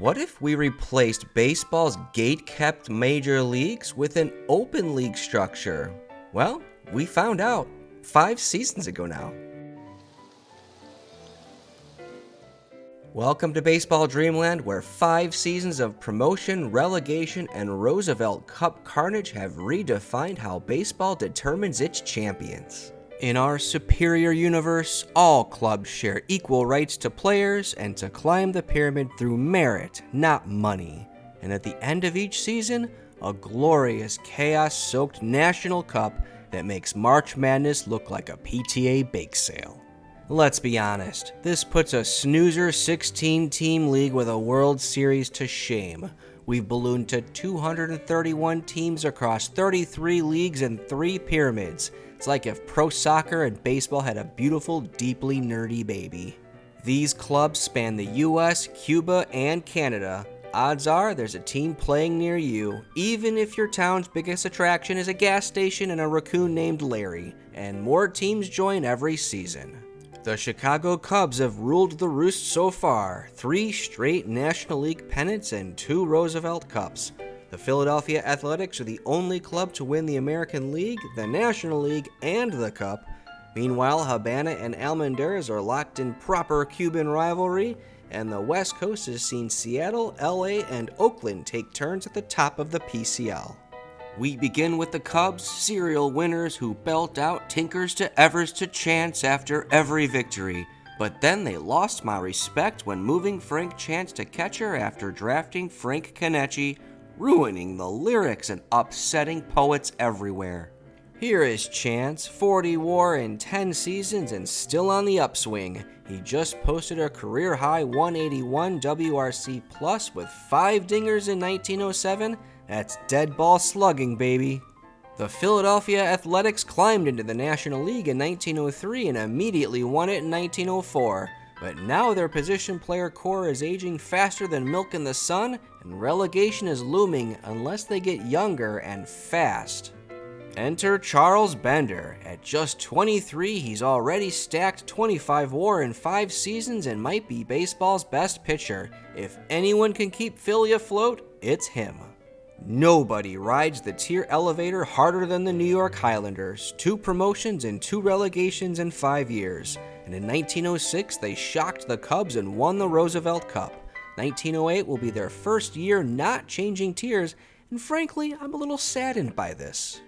What if we replaced baseball's gate-kept major leagues with an open league structure? Well, we found out 5 seasons ago now. Welcome to Baseball Dreamland, where 5 seasons of promotion, relegation, and Roosevelt Cup carnage have redefined how baseball determines its champions. In our superior universe, all clubs share equal rights to players and to climb the pyramid through merit, not money. And at the end of each season, a glorious chaos-soaked national cup that makes March Madness look like a PTA bake sale. Let's be honest, this puts a snoozer 16-team league with a World Series to shame. We've ballooned to 231 teams across 33 leagues and 3 pyramids. It's like if pro soccer and baseball had a beautiful, deeply nerdy baby. These clubs span the US, Cuba, and Canada. Odds are there's a team playing near you, even if your town's biggest attraction is a gas station and a raccoon named Larry, and more teams join every season. The Chicago Cubs have ruled the roost so far, 3 straight National League pennants and 2 Roosevelt Cups. The Philadelphia Athletics are the only club to win the American League, the National League, and the Cup. Meanwhile, Havana and Almendares are locked in proper Cuban rivalry, and the West Coast has seen Seattle, LA, and Oakland take turns at the top of the PCL. We begin with the Cubs, serial winners who belt out Tinkers to Evers to Chance after every victory. But then they lost my respect when moving Frank Chance to catcher after drafting Frank Conecchi, ruining the lyrics and upsetting poets everywhere. Here is Chance, 40 WAR in 10 seasons and still on the upswing. He just posted a career-high 181 WRC plus with 5 dingers in 1907. That's dead ball slugging, baby. The Philadelphia Athletics climbed into the National League in 1903 and immediately won it in 1904. But now their position player core is aging faster than milk in the sun, and relegation is looming unless they get younger and fast. Enter Charles Bender. At just 23, he's already stacked 25 WAR in 5 seasons and might be baseball's best pitcher. If anyone can keep Philly afloat, it's him. Nobody rides the tier elevator harder than the New York Highlanders. 2 promotions and 2 relegations in 5 years. And in 1906, they shocked the Cubs and won the Roosevelt Cup. 1908 will be their first year not changing tiers, and frankly, I'm a little saddened by this.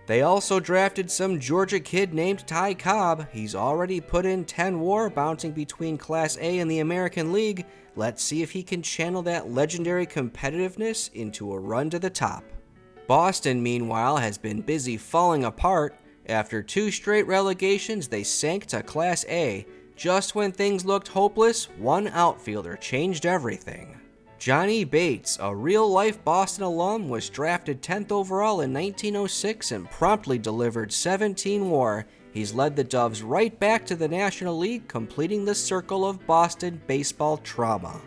They also drafted some Georgia kid named Ty Cobb. He's already put in 10 WAR, bouncing between Class A and the American League. Let's see if he can channel that legendary competitiveness into a run to the top. Boston, meanwhile, has been busy falling apart. After 2 straight relegations, they sank to Class A. Just when things looked hopeless, one outfielder changed everything. Johnny Bates, a real-life Boston alum, was drafted 10th overall in 1906 and promptly delivered 17 WAR. He's led the Doves right back to the National League, completing the circle of Boston baseball trauma.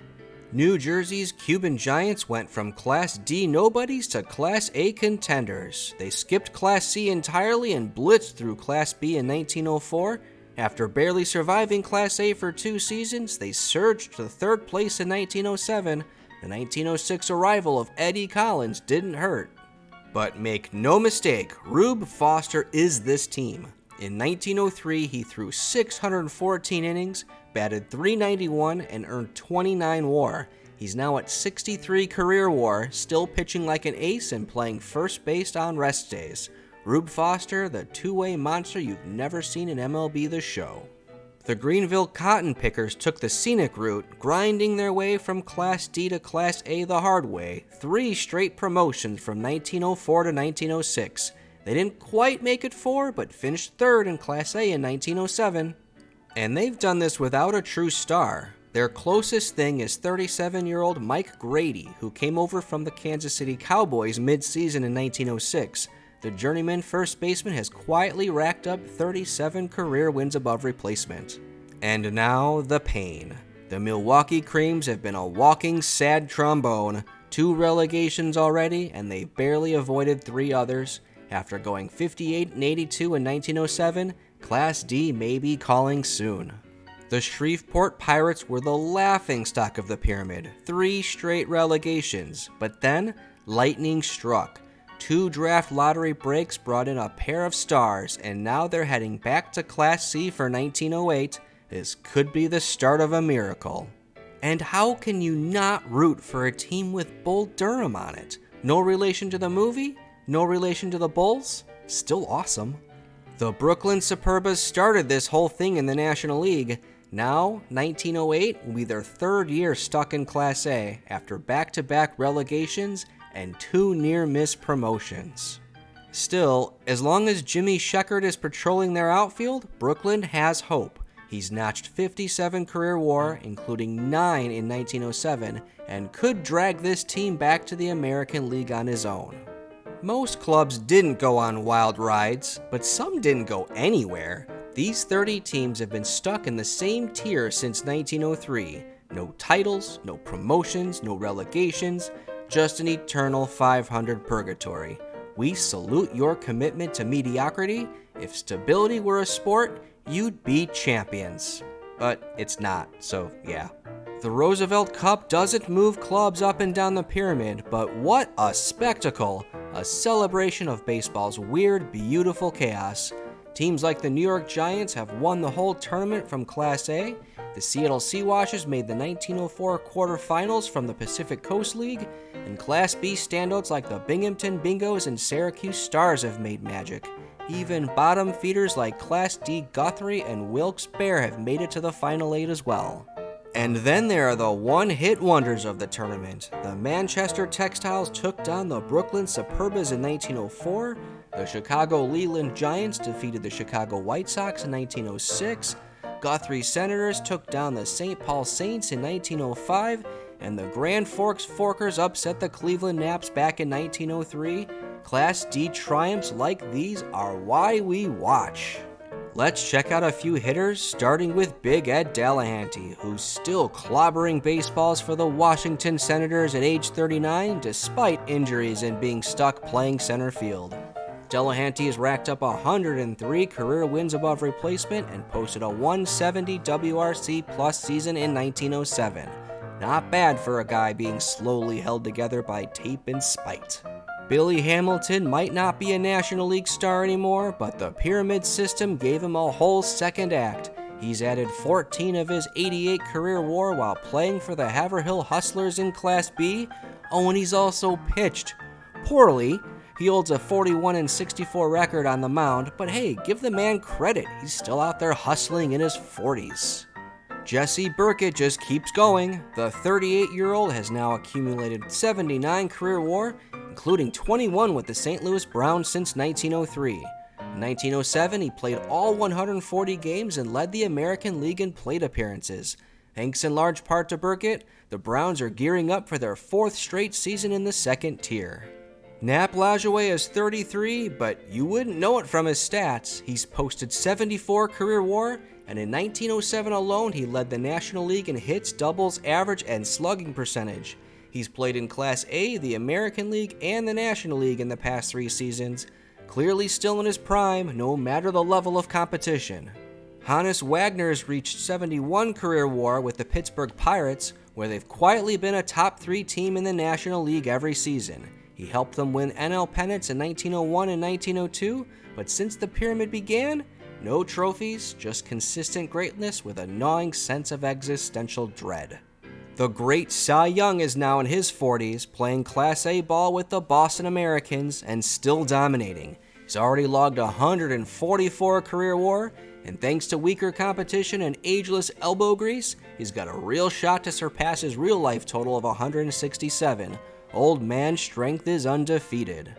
New Jersey's Cuban Giants went from Class D nobodies to Class A contenders. They skipped Class C entirely and blitzed through Class B in 1904. After barely surviving Class A for 2 seasons, they surged to 3rd place in 1907. The 1906 arrival of Eddie Collins didn't hurt. But make no mistake, Rube Foster is this team. In 1903, he threw 614 innings, batted .391, and earned 29 WAR. He's now at 63 career WAR, still pitching like an ace and playing first base on rest days. Rube Foster, the two-way monster you've never seen in MLB The Show. The Greenville Cotton Pickers took the scenic route, grinding their way from Class D to Class A the hard way, 3 straight promotions from 1904 to 1906. They didn't quite make it 4, but finished 3rd in Class A in 1907. And they've done this without a true star. Their closest thing is 37-year-old Mike Grady, who came over from the Kansas City Cowboys mid-season in 1906. The journeyman first baseman has quietly racked up 37 career wins above replacement. And now the pain. The Milwaukee Creams have been a walking sad trombone. 2 relegations already, and they barely avoided 3 others. After going 58 and 82 in 1907, Class D may be calling soon. The Shreveport Pirates were the laughingstock of the pyramid, 3 straight relegations, but then lightning struck. 2 draft lottery breaks brought in a pair of stars, and now they're heading back to Class C for 1908. This could be the start of a miracle. And how can you not root for a team with Bull Durham on it? No relation to the movie? No relation to the Bulls? Still awesome. The Brooklyn Superbas started this whole thing in the National League. Now, 1908 will be their 3rd year stuck in Class A after back-to-back relegations and 2 near-miss promotions. Still, as long as Jimmy Sheckard is patrolling their outfield, Brooklyn has hope. He's notched 57 career WAR, including 9 in 1907, and could drag this team back to the American League on his own. Most clubs didn't go on wild rides, but some didn't go anywhere. These 30 teams have been stuck in the same tier since 1903. No titles, no promotions, no relegations, just an eternal 500 purgatory. We salute your commitment to mediocrity. If stability were a sport, you'd be champions. But it's not, so yeah. The Roosevelt Cup doesn't move clubs up and down the pyramid, but what a spectacle! A celebration of baseball's weird, beautiful chaos. Teams like the New York Giants have won the whole tournament from Class A. The Seattle Seawashers made the 1904 quarterfinals from the Pacific Coast League, and Class B standouts like the Binghamton Bingos and Syracuse Stars have made magic. Even bottom feeders like Class D Guthrie and Wilkes-Barre have made it to the Final 8 as well. And then there are the one-hit wonders of the tournament. The Manchester Textiles took down the Brooklyn Superbas in 1904. The Chicago Leland Giants defeated the Chicago White Sox in 1906. Guthrie Senators took down the St. Paul Saints in 1905. And the Grand Forks Forkers upset the Cleveland Naps back in 1903. Class D triumphs like these are why we watch. Let's check out a few hitters, starting with Big Ed Delahanty, who's still clobbering baseballs for the Washington Senators at age 39 despite injuries and being stuck playing center field. Delahanty has racked up 103 career wins above replacement and posted a 170 WRC plus season in 1907. Not bad for a guy being slowly held together by tape and spite. Billy Hamilton might not be a National League star anymore, but the pyramid system gave him a whole second act. He's added 14 of his 88 career WAR while playing for the Haverhill Hustlers in Class B. Oh, and he's also pitched poorly. He holds a 41-64 record on the mound, but hey, give the man credit. He's still out there hustling in his 40s. Jesse Burkett just keeps going. The 38-year-old has now accumulated 79 career WAR, including 21 with the St. Louis Browns since 1903. In 1907, he played all 140 games and led the American League in plate appearances. Thanks in large part to Burkett, the Browns are gearing up for their 4th straight season in the 2nd tier. Nap Lajoie is 33, but you wouldn't know it from his stats. He's posted 74 career WAR, and in 1907 alone, he led the National League in hits, doubles, average, and slugging percentage. He's played in Class A, the American League, and the National League in the past 3 seasons. Clearly still in his prime, no matter the level of competition. Hannes Wagner has reached 71 career WAR with the Pittsburgh Pirates, where they've quietly been a top 3 team in the National League every season. He helped them win NL pennants in 1901 and 1902, but since the pyramid began, no trophies, just consistent greatness with a gnawing sense of existential dread. The great Cy Young is now in his 40s, playing Class A ball with the Boston Americans and still dominating. He's already logged 144 career WAR, and thanks to weaker competition and ageless elbow grease, he's got a real shot to surpass his real-life total of 167. Old man strength is undefeated.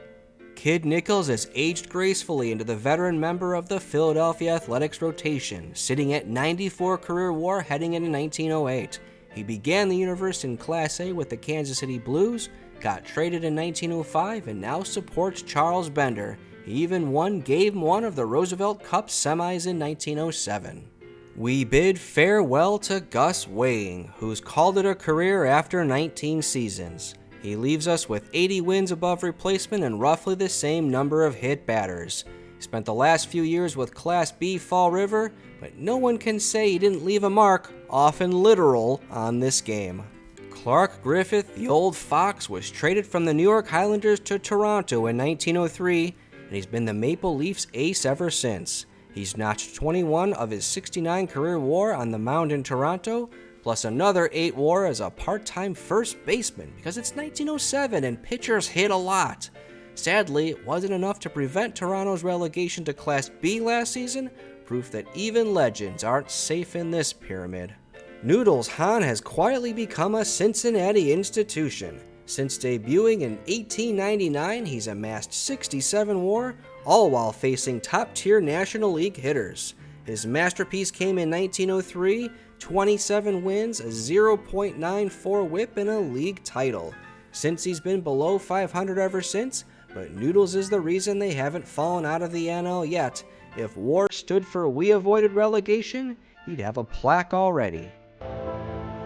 Kid Nichols has aged gracefully into the veteran member of the Philadelphia Athletics rotation, sitting at 94 career WAR heading into 1908. He began the universe in Class A with the Kansas City Blues, got traded in 1905, and now supports Charles Bender. He even won Game 1 of the Roosevelt Cup semis in 1907. We bid farewell to Gus Weighing, who's called it a career after 19 seasons. He leaves us with 80 wins above replacement and roughly the same number of hit batters. He spent the last few years with Class B Fall River, but no one can say he didn't leave a mark, often literal, on this game. Clark Griffith, the old fox, was traded from the New York Highlanders to Toronto in 1903, and he's been the Maple Leafs ace ever since. He's notched 21 of his 69 career WAR on the mound in Toronto, plus another 8 WAR as a part-time first baseman, because it's 1907 and pitchers hit a lot. Sadly, it wasn't enough to prevent Toronto's relegation to Class B last season, proof that even legends aren't safe in this pyramid. Noodles Hahn has quietly become a Cincinnati institution. Since debuting in 1899, he's amassed 67 WAR, all while facing top-tier National League hitters. His masterpiece came in 1903, 27 wins, a 0.94 whip, and a league title. Since he's been below 500 ever since, but Noodles is the reason they haven't fallen out of the NL yet. If WAR stood for "We Avoided Relegation," he'd have a plaque already.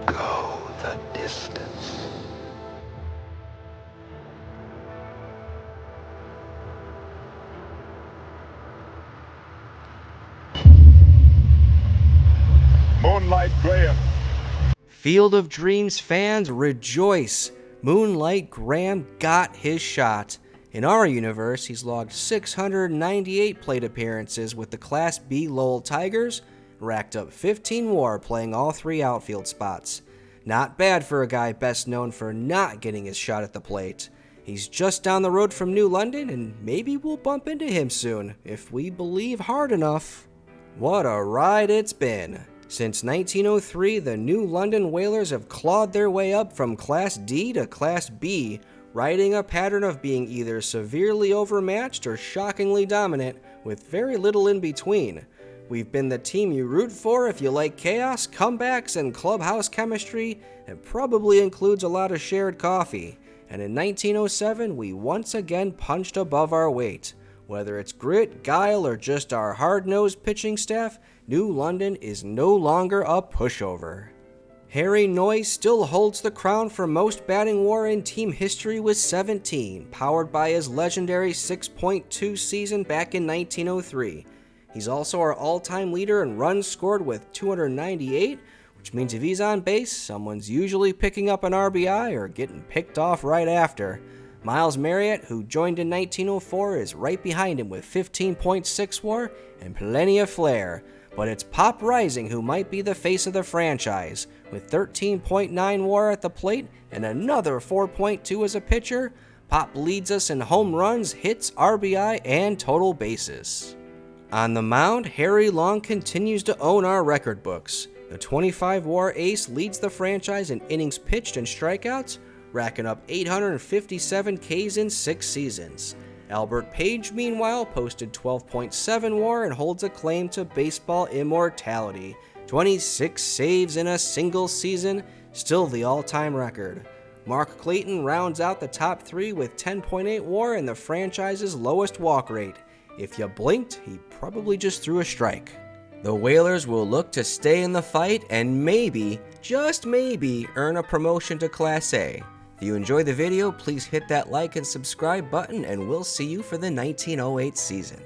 Go the distance. Moonlight Graham. Field of Dreams fans, rejoice! Moonlight Graham got his shot. In our universe, he's logged 698 plate appearances with the Class B Lowell Tigers, racked up 15 WAR playing all 3 outfield spots. Not bad for a guy best known for not getting his shot at the plate. He's just down the road from New London, and maybe we'll bump into him soon, if we believe hard enough. What a ride it's been! Since 1903, the New London Whalers have clawed their way up from Class D to Class B, riding a pattern of being either severely overmatched or shockingly dominant, with very little in between. We've been the team you root for if you like chaos, comebacks, and clubhouse chemistry. It probably includes a lot of shared coffee. And in 1907, we once again punched above our weight. Whether it's grit, guile, or just our hard-nosed pitching staff, New London is no longer a pushover. Harry Noyes still holds the crown for most batting WAR in team history with 17, powered by his legendary 6.2 season back in 1903. He's also our all-time leader in runs scored with 298, which means if he's on base, someone's usually picking up an RBI or getting picked off right after. Miles Marriott, who joined in 1904, is right behind him with 15.6 WAR and plenty of flair. But it's Pop Rising who might be the face of the franchise. With 13.9 WAR at the plate and another 4.2 as a pitcher, Pop leads us in home runs, hits, RBI, and total bases. On the mound, Harry Long continues to own our record books. The 25 WAR ace leads the franchise in innings pitched and strikeouts, racking up 857 Ks in 6 seasons. Albert Page, meanwhile, posted 12.7 WAR and holds a claim to baseball immortality. 26 saves in a single season, still the all-time record. Mark Clayton rounds out the top 3 with 10.8 WAR and the franchise's lowest walk rate. If you blinked, he probably just threw a strike. The Whalers will look to stay in the fight and maybe, just maybe, earn a promotion to Class A. If you enjoyed the video, please hit that like and subscribe button, and we'll see you for the 1908 season.